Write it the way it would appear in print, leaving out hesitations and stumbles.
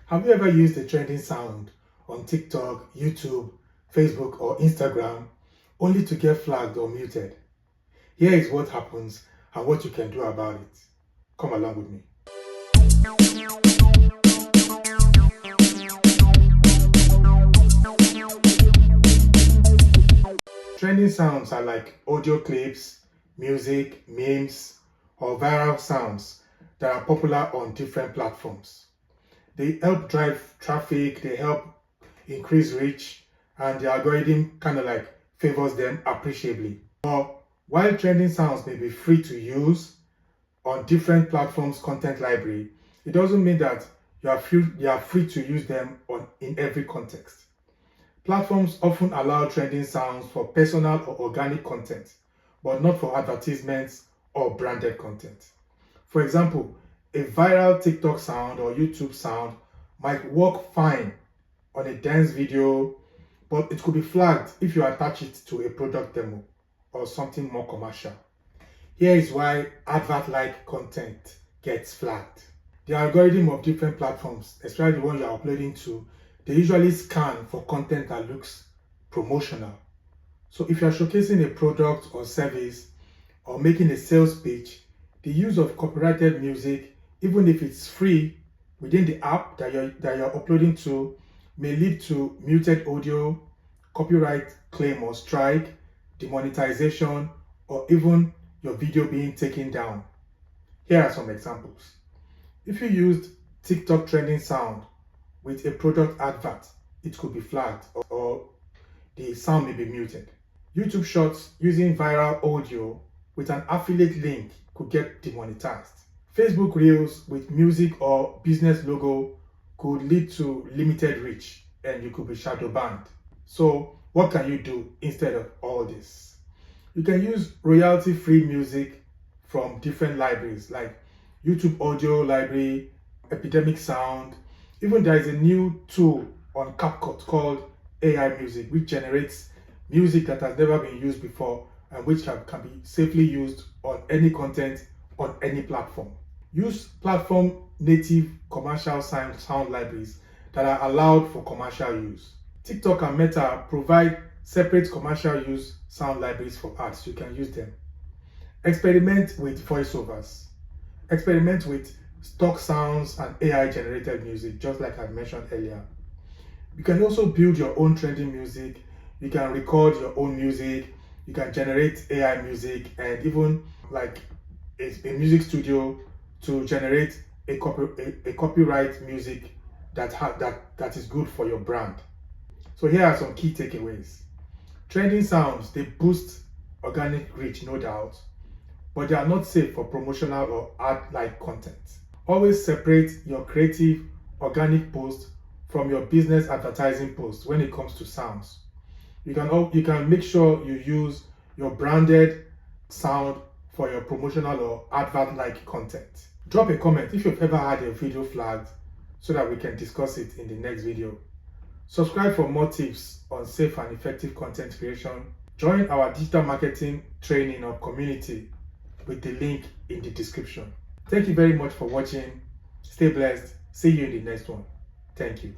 Have you ever used a trending sound on TikTok, YouTube, Facebook, or Instagram only to get flagged or muted? Here is what happens and what you can do about it. Come along with me. Trending sounds are like audio clips, music, memes, or viral sounds that are popular on different platforms. They help drive traffic, they help increase reach, and the algorithm kind of like favors them appreciably. But while trending sounds may be free to use on different platforms' content library, it doesn't mean that you are free to use them in every context. Platforms often allow trending sounds for personal or organic content, but not for advertisements or branded content. For example, a viral TikTok sound or YouTube sound might work fine on a dance video, but it could be flagged if you attach it to a product demo or something more commercial. Here is why advert-like content gets flagged. The algorithm of different platforms, especially the one you're uploading to, they usually scan for content that looks promotional. So if you're showcasing a product or service or making a sales pitch, the use of copyrighted music, even if it's free within the app that you're uploading to, may lead to muted audio, copyright claim or strike, demonetization, or even your video being taken down. Here are some examples. If you used TikTok trending sound with a product advert, it could be flagged or the sound may be muted. YouTube Shorts using viral audio with an affiliate link could get demonetized. Facebook Reels with music or business logo could lead to limited reach and you could be shadow banned. So what can you do instead of all this? You can use royalty-free music from different libraries like YouTube Audio Library, Epidemic Sound. Even there is a new tool on CapCut called AI Music, which generates music that has never been used before and which can be safely used on any content on any platform. Use platform native commercial sound libraries that are allowed for commercial use. TikTok and Meta provide separate commercial use sound libraries for ads. You can use them. Experiment with voiceovers. Experiment with stock sounds and AI generated music, just like I mentioned earlier. You can also build your own trending music. You can record your own music. You can generate AI music and even like a music studio to generate a copyright music that is good for your brand. So here are some key takeaways. Trending sounds, they boost organic reach, no doubt, but they are not safe for promotional or ad-like content. Always separate your creative, organic post from your business advertising post when it comes to sounds. You can make sure you use your branded sound for your promotional or advert-like content. Drop a comment if you've ever had a video flagged so that we can discuss it in the next video. Subscribe for more tips on safe and effective content creation. Join our digital marketing training or community with the link in the description. Thank you very much for watching. Stay blessed. See you in the next one. Thank you.